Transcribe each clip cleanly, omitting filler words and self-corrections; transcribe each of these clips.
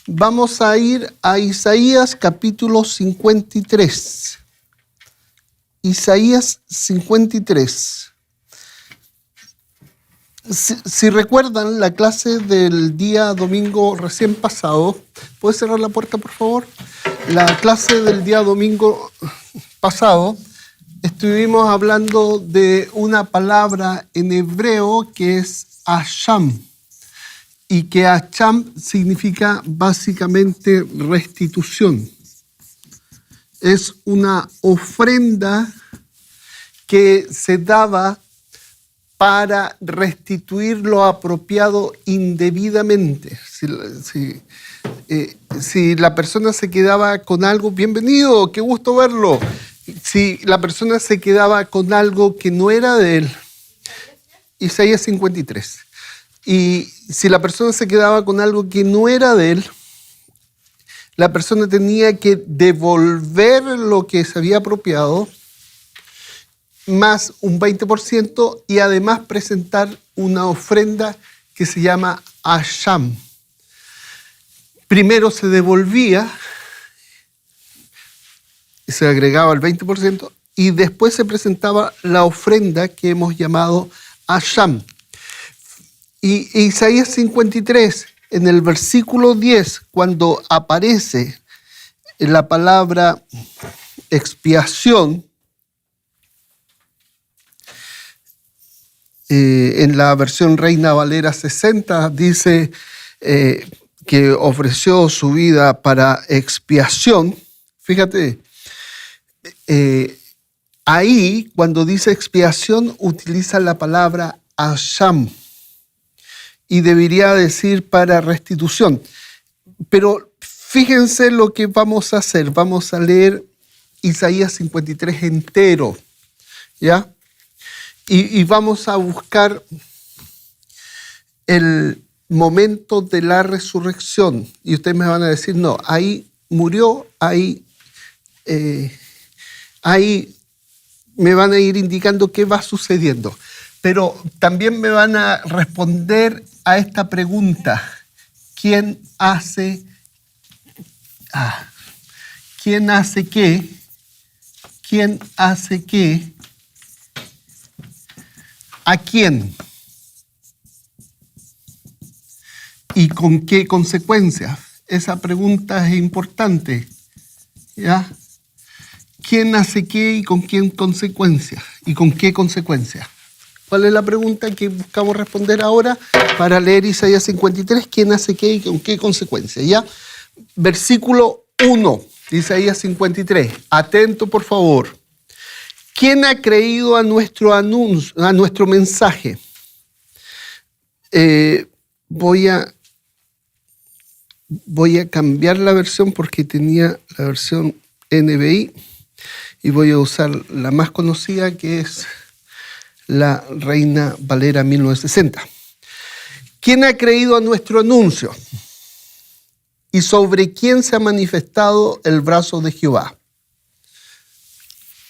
Vamos a ir a Isaías capítulo 53. Isaías 53. Si recuerdan la clase del día domingo recién pasado, ¿puedes cerrar la puerta, por favor? La clase del día domingo pasado, estuvimos hablando de una palabra en hebreo que es Hasham, y que Hasham significa básicamente restitución. Es una ofrenda que se daba para restituir lo apropiado indebidamente. Si la persona se quedaba con algo, bienvenido, qué gusto verlo. Si la persona se quedaba con algo que no era de él, Isaías 53. Y si la persona se quedaba con algo que no era de él, la persona tenía que devolver lo que se había apropiado, más un 20%, y además presentar una ofrenda que se llama Hasham. Primero se devolvía, se agregaba el 20%, y después se presentaba la ofrenda que hemos llamado Hasham. Y Isaías 53, en el versículo 10, cuando aparece la palabra expiación, en la versión Reina Valera 60 dice que ofreció su vida para expiación. Fíjate, ahí cuando dice expiación utiliza la palabra Hasham y debería decir para restitución. Pero fíjense lo que vamos a hacer. Vamos a leer Isaías 53 entero, ¿ya? Y vamos a buscar el momento de la resurrección. Y ustedes me van a decir, no, ahí murió, ahí me van a ir indicando qué va sucediendo. Pero también me van a responder a esta pregunta. ¿Quién hace qué? ¿Quién hace qué? ¿A quién? ¿Y con qué consecuencias? Esa pregunta es importante, ¿ya? ¿Quién hace qué y con qué consecuencias? ¿Y con qué consecuencias? ¿Cuál es la pregunta que buscamos responder ahora para leer Isaías 53? ¿Quién hace qué y con qué consecuencias? ¿Ya? Versículo 1 de Isaías 53. Atento, por favor. ¿Quién ha creído a nuestro anuncio, a nuestro mensaje? Voy a cambiar la versión porque tenía la versión NBI y voy a usar la más conocida, que es la Reina Valera 1960. ¿Quién ha creído a nuestro anuncio? ¿Y sobre quién se ha manifestado el brazo de Jehová?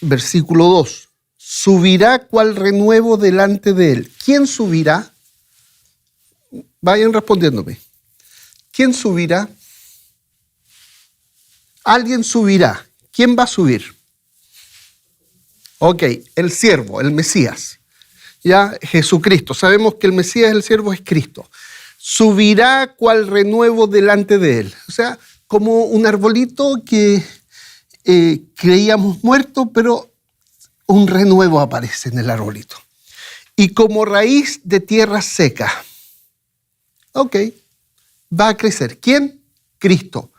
Versículo 2. Subirá cual renuevo delante de él. ¿Quién subirá? Vayan respondiéndome. ¿Quién subirá? Alguien subirá. ¿Quién va a subir? Ok, el siervo, el Mesías. Ya, Jesucristo. Sabemos que el Mesías, el siervo, es Cristo. Subirá cual renuevo delante de él. O sea, como un arbolito que creíamos muerto, pero un renuevo aparece en el arbolito. Y como raíz de tierra seca. Ok, va a crecer. ¿Quién? Cristo.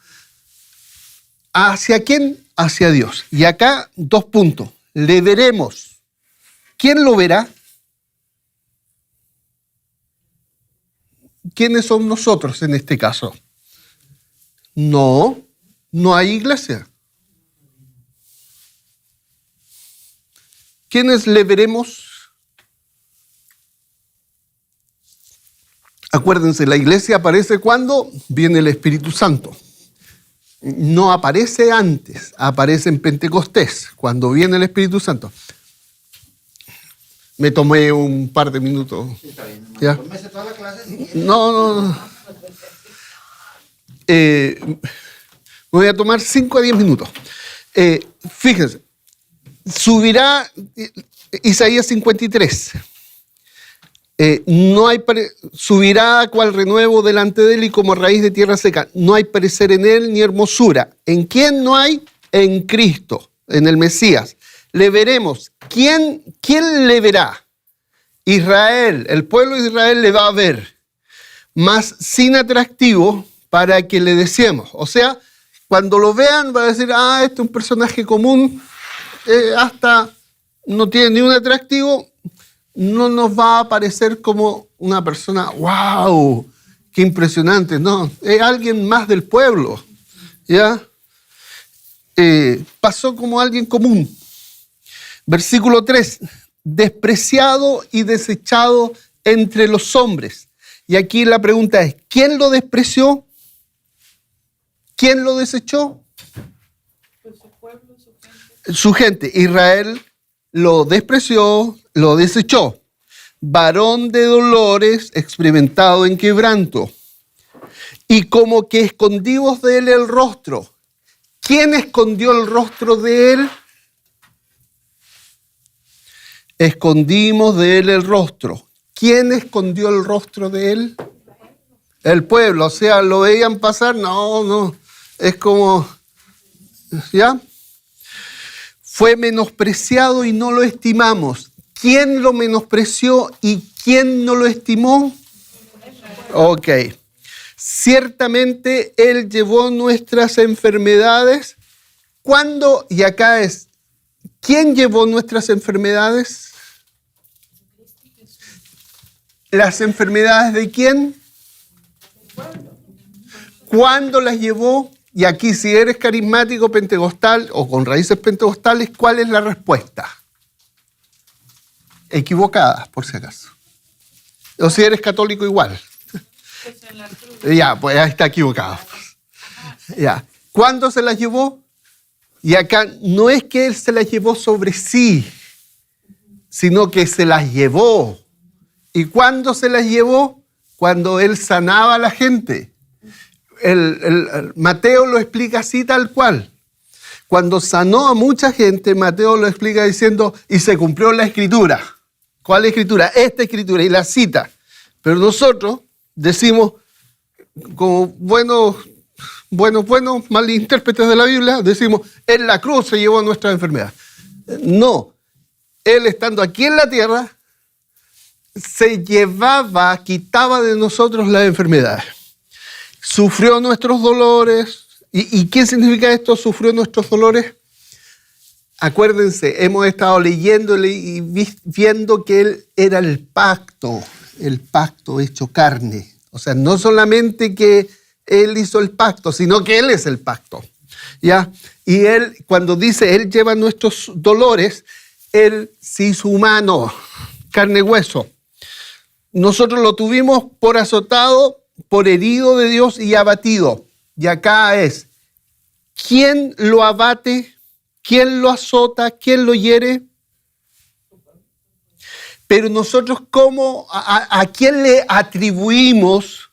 ¿Hacia quién? Hacia Dios. Y acá, 2 puntos. Le veremos. ¿Quién lo verá? ¿Quiénes son nosotros en este caso? No hay iglesia. ¿Quiénes le veremos? Acuérdense, la iglesia aparece cuando viene el Espíritu Santo. No aparece antes, aparece en Pentecostés, cuando viene el Espíritu Santo. Me tomé un par de minutos. Sí, está bien. ¿Ya? Toda la clase, No. me voy a tomar 5 a 10 minutos. Fíjense, subirá Isaías 53. Subirá cual renuevo delante de él y como raíz de tierra seca. No hay parecer en él ni hermosura. ¿En quién no hay? En Cristo, en el Mesías. Le veremos. ¿Quién le verá? Israel, el pueblo de Israel le va a ver, mas sin atractivo para que le deseemos. O sea, cuando lo vean van a decir, este es un personaje común, hasta no tiene ni un atractivo, no nos va a parecer como una persona, wow, qué impresionante. No, es alguien más del pueblo, ¿ya? Pasó como alguien común. Versículo 3, despreciado y desechado entre los hombres. Y aquí la pregunta es, ¿quién lo despreció? ¿Quién lo desechó? Pues su pueblo, su gente. Su gente. Israel lo despreció, lo desechó. Varón de dolores, experimentado en quebranto. Y como que escondimos de él el rostro. ¿Quién escondió el rostro de él? Escondimos de él el rostro. ¿Quién escondió el rostro de él? El pueblo. O sea, ¿lo veían pasar? No. Es como, ¿ya? Fue menospreciado y no lo estimamos. ¿Quién lo menospreció y quién no lo estimó? Ok. Ciertamente él llevó nuestras enfermedades. ¿Cuándo? Y acá es, ¿quién llevó nuestras enfermedades? ¿Las enfermedades de quién? ¿Cuándo las llevó? Y aquí, si eres carismático pentecostal o con raíces pentecostales, ¿cuál es la respuesta? Equivocada, por si acaso. O si eres católico, igual. Pues en la cruz. Ya, pues ahí está equivocado. Ya. ¿Cuándo se las llevó? Y acá no es que él se las llevó sobre sí, sino que se las llevó. ¿Y cuándo se las llevó? Cuando él sanaba a la gente. El Mateo lo explica así tal cual. Cuando sanó a mucha gente, Mateo lo explica diciendo, y se cumplió la escritura. ¿Cuál escritura? Esta escritura, y la cita. Pero nosotros decimos, como buenos malintérpretes de la Biblia, decimos, en la cruz se llevó nuestra enfermedad. No, él estando aquí en la tierra, se llevaba, quitaba de nosotros las enfermedades. Sufrió nuestros dolores. ¿Y qué significa esto? Sufrió nuestros dolores. Acuérdense, hemos estado leyendo y viendo que él era el pacto hecho carne. O sea, no solamente que él hizo el pacto, sino que él es el pacto. ¿Ya? Y él, cuando dice, él lleva nuestros dolores, él se hizo humano, carne y hueso. Nosotros lo tuvimos por azotado, por herido de Dios y abatido. Y acá es, ¿quién lo abate? ¿Quién lo azota? ¿Quién lo hiere? Pero nosotros, ¿a quién le atribuimos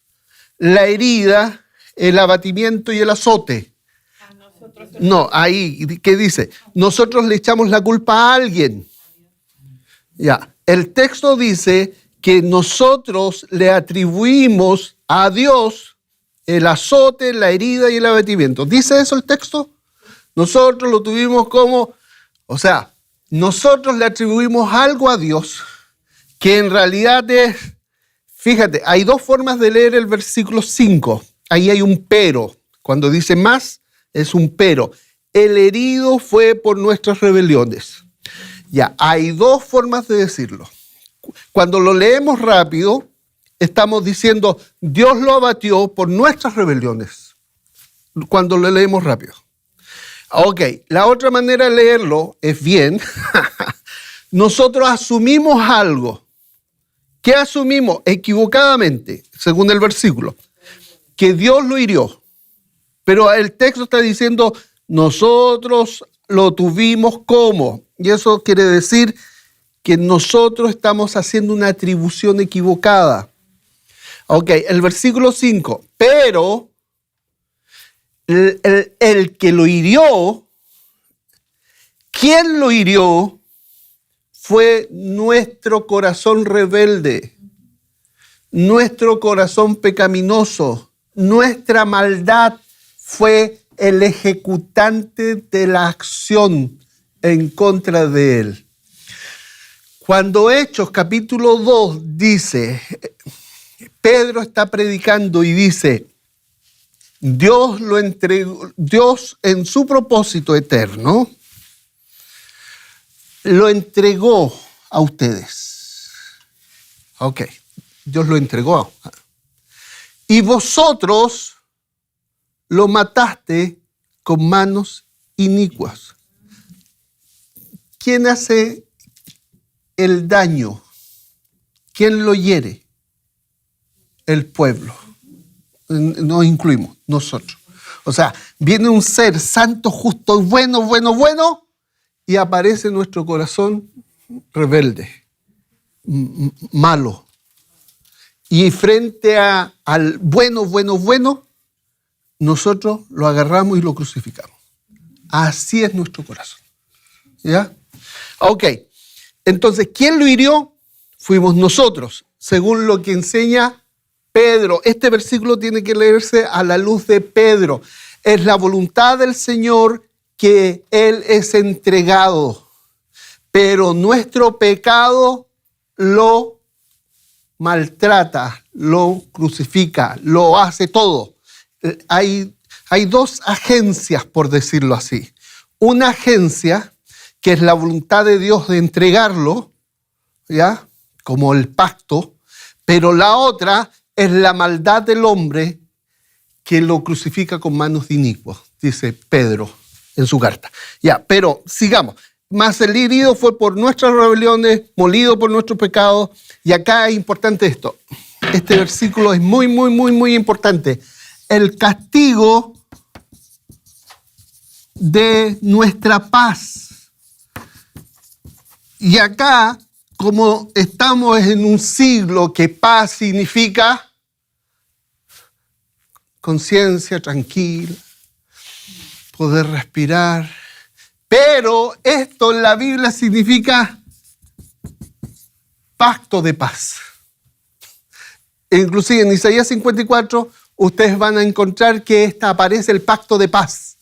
la herida, el abatimiento y el azote? A nosotros. No, ahí, ¿qué dice? Nosotros le echamos la culpa a alguien. Ya, el texto dice que nosotros le atribuimos a Dios el azote, la herida y el abatimiento. ¿Dice eso el texto? Nosotros lo tuvimos nosotros le atribuimos algo a Dios que en realidad es, fíjate, hay dos formas de leer el versículo 5. Ahí hay un pero. Cuando dice más, es un pero. El herido fue por nuestras rebeliones. Ya, hay dos formas de decirlo. Cuando lo leemos rápido, estamos diciendo, Dios lo abatió por nuestras rebeliones. Cuando lo leemos rápido. Ok, la otra manera de leerlo es bien. Nosotros asumimos algo. ¿Qué asumimos? Equivocadamente, según el versículo. Que Dios lo hirió. Pero el texto está diciendo, nosotros lo tuvimos como. Y eso quiere decir que nosotros estamos haciendo una atribución equivocada. Ok, el versículo 5. Pero el que lo hirió, quien lo hirió, fue nuestro corazón rebelde, nuestro corazón pecaminoso, nuestra maldad fue el ejecutante de la acción en contra de él. Cuando Hechos capítulo 2 dice, Pedro está predicando y dice, Dios lo entregó, Dios en su propósito eterno, lo entregó a ustedes. Ok, Dios lo entregó. Y vosotros lo mataste con manos inicuas. ¿Quién hace el daño? ¿Quién lo hiere? El pueblo. Nos incluimos, nosotros. O sea, viene un ser santo, justo, bueno, y aparece en nuestro corazón rebelde, malo. Y frente al bueno, nosotros lo agarramos y lo crucificamos. Así es nuestro corazón. ¿Ya? Ok. Entonces, ¿quién lo hirió? Fuimos nosotros, según lo que enseña Pedro. Este versículo tiene que leerse a la luz de Pedro. Es la voluntad del Señor que Él es entregado, pero nuestro pecado lo maltrata, lo crucifica, lo hace todo. Hay dos agencias, por decirlo así. Una agencia que es la voluntad de Dios de entregarlo, ¿ya? Como el pacto, pero la otra es la maldad del hombre que lo crucifica con manos de inicuos, dice Pedro en su carta. Ya, pero sigamos. Mas el herido fue por nuestras rebeliones, molido por nuestros pecados. Y acá es importante esto. Este versículo es muy importante. El castigo de nuestra paz. Y acá, como estamos en un siglo que paz significa conciencia tranquila, poder respirar. Pero esto en la Biblia significa pacto de paz. Inclusive en Isaías 54 ustedes van a encontrar que aparece el pacto de paz.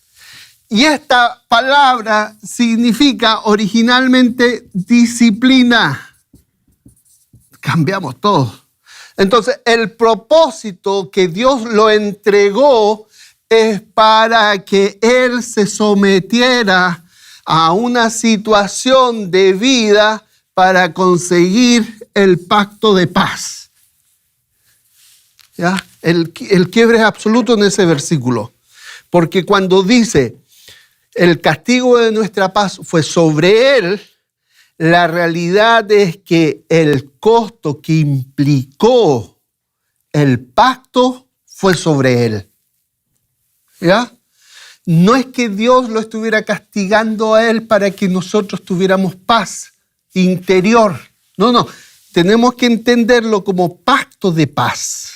Y esta palabra significa originalmente disciplina. Cambiamos todo. Entonces, el propósito que Dios lo entregó es para que Él se sometiera a una situación de vida para conseguir el pacto de paz. ¿Ya? El quiebre es absoluto en ese versículo. Porque cuando dice, el castigo de nuestra paz fue sobre Él, la realidad es que el costo que implicó el pacto fue sobre Él. ¿Ya? No es que Dios lo estuviera castigando a Él para que nosotros tuviéramos paz interior. No. Tenemos que entenderlo como pacto de paz,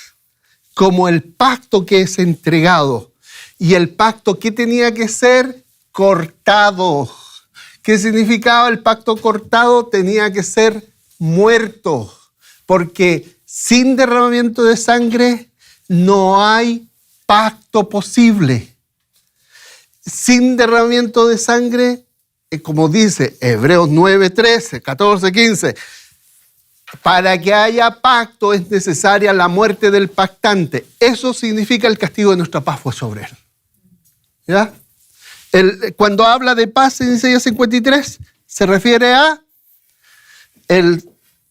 como el pacto que es entregado. Y el pacto que tenía que ser cortado. ¿Qué significaba el pacto cortado? Tenía que ser muerto, porque sin derramamiento de sangre no hay pacto posible. Sin derramamiento de sangre, como dice Hebreos 9, 13, 14, 15, para que haya pacto es necesaria la muerte del pactante. Eso significa el castigo de nuestra paz fue sobre él. ¿Ya? Cuando habla de paz en Isaías 53, se refiere a el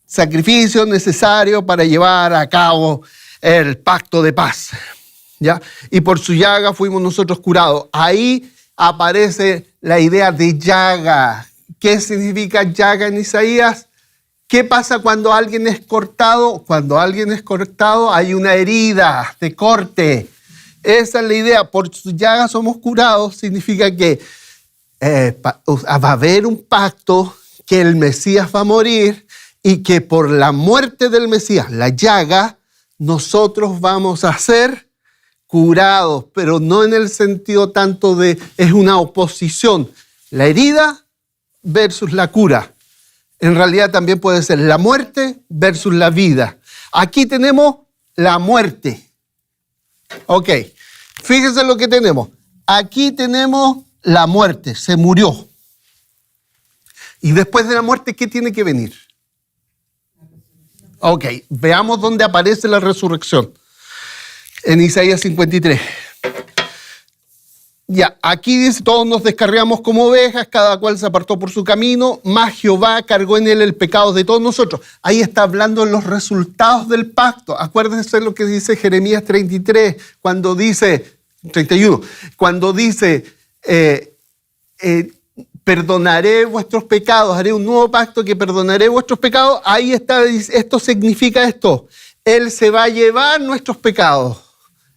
sacrificio necesario para llevar a cabo el pacto de paz. ¿Ya? Y por su llaga fuimos nosotros curados. Ahí aparece la idea de llaga. ¿Qué significa llaga en Isaías? ¿Qué pasa cuando alguien es cortado? Cuando alguien es cortado hay una herida de corte. Esa es la idea. Por su llaga somos curados. Significa que va a haber un pacto, que el Mesías va a morir y que por la muerte del Mesías, la llaga, nosotros vamos a ser curados, pero no en el sentido tanto de, es una oposición. La herida versus la cura. En realidad también puede ser la muerte versus la vida. Aquí tenemos la muerte. Ok, fíjense lo que tenemos. Aquí tenemos la muerte, se murió. Y después de la muerte, ¿qué tiene que venir? Ok, veamos dónde aparece la resurrección. En Isaías 53. Ya, aquí dice, todos nos descarriamos como ovejas, cada cual se apartó por su camino, mas Jehová cargó en él el pecado de todos nosotros. Ahí está hablando de los resultados del pacto. Acuérdense lo que dice Jeremías 33, cuando dice, 31, cuando dice, perdonaré vuestros pecados, haré un nuevo pacto que perdonaré vuestros pecados. Ahí está, esto significa esto. Él se va a llevar nuestros pecados.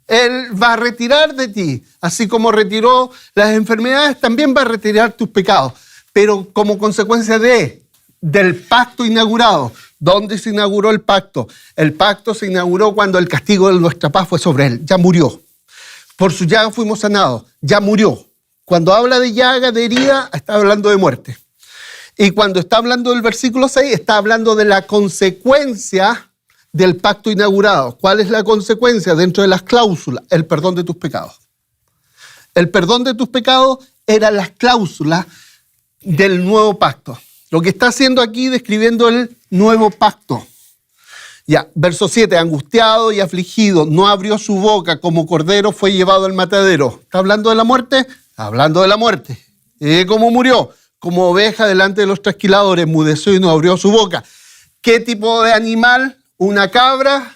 Él va a retirar de ti, así como retiró las enfermedades, también va a retirar tus pecados. Pero como consecuencia del pacto inaugurado. ¿Dónde se inauguró el pacto? El pacto se inauguró cuando el castigo de nuestra paz fue sobre él. Ya murió. Por su llaga fuimos sanados. Ya murió. Cuando habla de llaga, de herida, está hablando de muerte. Y cuando está hablando del versículo 6, está hablando de la consecuencia del pacto inaugurado. ¿Cuál es la consecuencia dentro de las cláusulas? El perdón de tus pecados. El perdón de tus pecados eran las cláusulas del nuevo pacto. Lo que está haciendo aquí, describiendo el nuevo pacto. Ya, verso 7, angustiado y afligido, no abrió su boca, como cordero fue llevado al matadero. ¿Está hablando de la muerte? Está hablando de la muerte. ¿Cómo murió? Como oveja delante de los trasquiladores, enmudeció y no abrió su boca. ¿Qué tipo de animal? ¿Una cabra?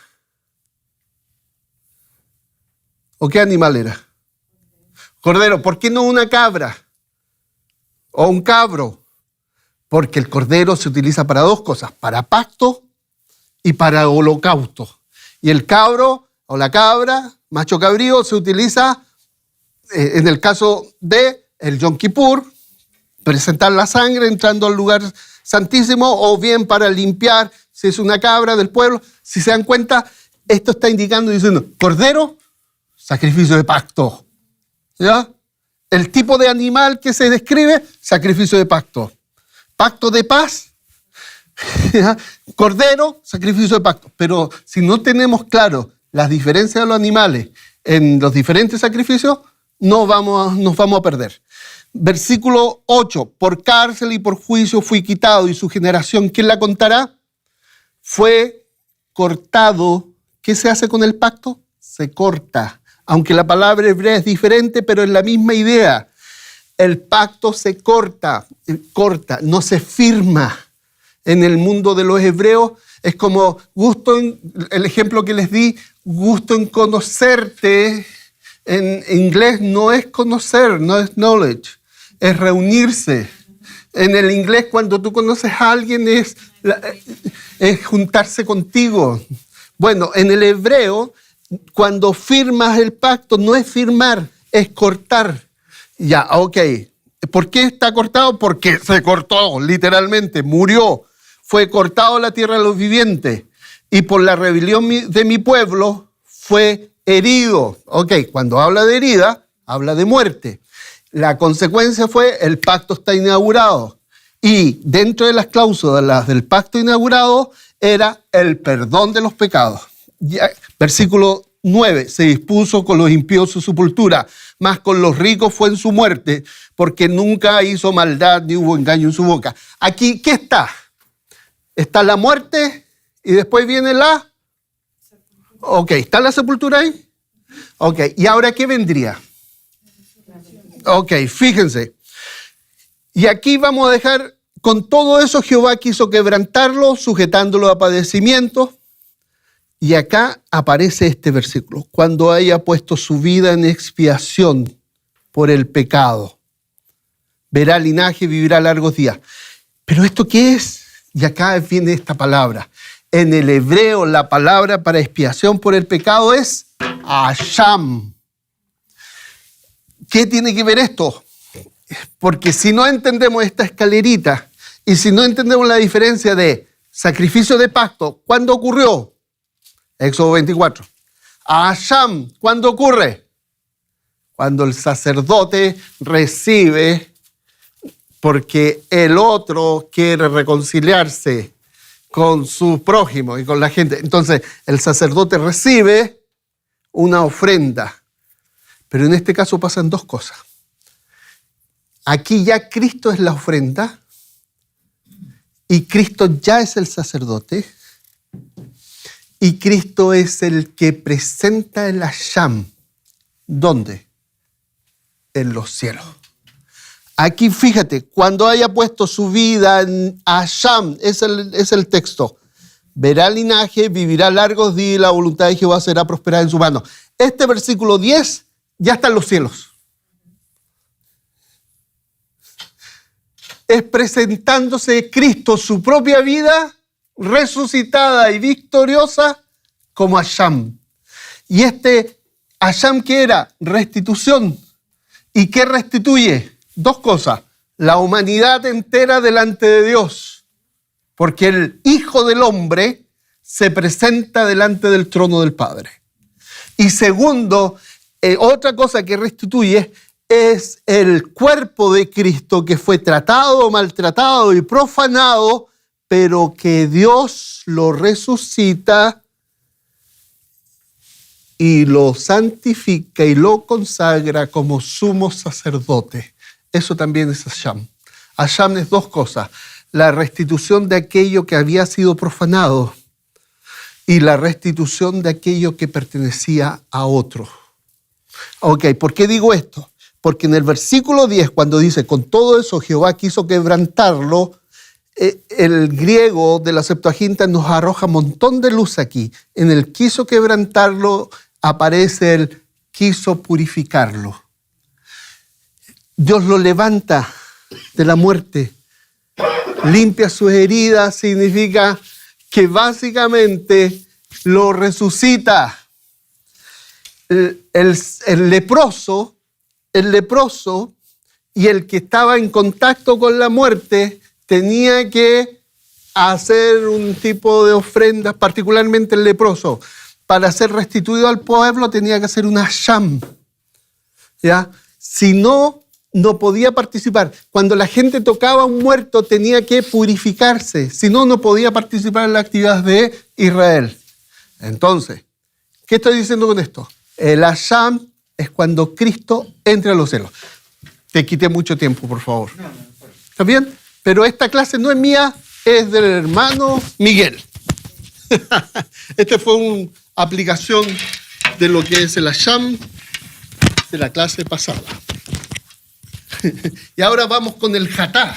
¿O qué animal era? Cordero. ¿Por qué no una cabra? ¿O un cabro? Porque el cordero se utiliza para dos cosas, para pacto y para holocausto. Y el cabro o la cabra, macho cabrío, se utiliza en el caso de el Yom Kippur, presentar la sangre entrando al lugar santísimo, o bien para limpiar, si es una cabra del pueblo. Si se dan cuenta, esto está indicando, diciendo, cordero, sacrificio de pacto. ¿Ya? El tipo de animal que se describe, sacrificio de pacto. Pacto de paz, ¿ya? Cordero, sacrificio de pacto. Pero si no tenemos claro las diferencias de los animales en los diferentes sacrificios, nos vamos a perder. Versículo 8, por cárcel y por juicio fui quitado, y su generación, ¿quién la contará? Fue cortado. ¿Qué se hace con el pacto? Se corta. Aunque la palabra hebrea es diferente, pero es la misma idea. El pacto se corta, no se firma. En el mundo de los hebreos es como el ejemplo que les di, gusto en conocerte. En inglés no es conocer, no es knowledge, es reunirse. En el inglés, cuando tú conoces a alguien, es juntarse contigo. Bueno, en el hebreo, cuando firmas el pacto, no es firmar, es cortar. Ya, ok. ¿Por qué está cortado? Porque se cortó, literalmente, murió. Fue cortado la tierra de los vivientes. Y por la rebelión de mi pueblo fue herido. Ok, cuando habla de herida, habla de muerte. La consecuencia fue, el pacto está inaugurado. Y dentro de las cláusulas del pacto inaugurado era el perdón de los pecados. Ya, versículo 9, se dispuso con los impíos su sepultura, mas con los ricos fue en su muerte, porque nunca hizo maldad ni hubo engaño en su boca. Aquí, ¿qué está? Está la muerte y después viene la... Ok, ¿está la sepultura ahí? Ok, ¿y ahora qué vendría? Ok, fíjense. Y aquí vamos a dejar, con todo eso Jehová quiso quebrantarlo, sujetándolo a padecimientos. Y acá aparece este versículo, cuando haya puesto su vida en expiación por el pecado, verá linaje y vivirá largos días. ¿Pero esto qué es? Y acá viene esta palabra. En el hebreo la palabra para expiación por el pecado es Asham. ¿Qué tiene que ver esto? Porque si no entendemos esta escalerita y si no entendemos la diferencia de sacrificio de pacto, ¿cuándo ocurrió? Éxodo 24. A Hasham, ¿cuándo ocurre? Cuando el sacerdote recibe, porque el otro quiere reconciliarse con su prójimo y con la gente. Entonces, el sacerdote recibe una ofrenda. Pero en este caso pasan dos cosas. Aquí ya Cristo es la ofrenda y Cristo ya es el sacerdote y Cristo es el que presenta el Hasham. ¿Dónde? En los cielos. Aquí fíjate, cuando haya puesto su vida en Hasham, es el texto. Verá el linaje, vivirá largos días y la voluntad de Jehová será prosperada en su mano. Este versículo 10 ya está en los cielos. Es presentándose Cristo, su propia vida, resucitada y victoriosa, como Hasham. Y este Hasham, ¿qué era? Restitución. ¿Y qué restituye? Dos cosas. La humanidad entera delante de Dios. Porque el Hijo del Hombre se presenta delante del trono del Padre. Y segundo, otra cosa que restituye es el cuerpo de Cristo que fue tratado, maltratado y profanado, pero que Dios lo resucita y lo santifica y lo consagra como sumo sacerdote. Eso también es Hasham. Hasham es dos cosas. La restitución de aquello que había sido profanado y la restitución de aquello que pertenecía a otro. Ok, ¿por qué digo esto? Porque en el versículo 10, cuando dice, con todo eso Jehová quiso quebrantarlo, el griego de la Septuaginta nos arroja un montón de luz aquí. En el quiso quebrantarlo aparece el quiso purificarlo. Dios lo levanta de la muerte, limpia sus heridas, significa que básicamente lo resucita. El leproso y el que estaba en contacto con la muerte tenía que hacer un tipo de ofrendas, particularmente el leproso. Para ser restituido al pueblo tenía que hacer una Hasham. ¿Ya? Si no, no podía participar. Cuando la gente tocaba a un muerto tenía que purificarse. Si no, no podía participar en las actividades de Israel. Entonces, ¿qué estoy diciendo con esto? El Hasham es cuando Cristo entra a los cielos. Te quité mucho tiempo, por favor. ¿Está bien? Pero esta clase no es mía, es del hermano Miguel. Esta fue una aplicación de lo que es el Hasham de la clase pasada. Y ahora vamos con el Hatá.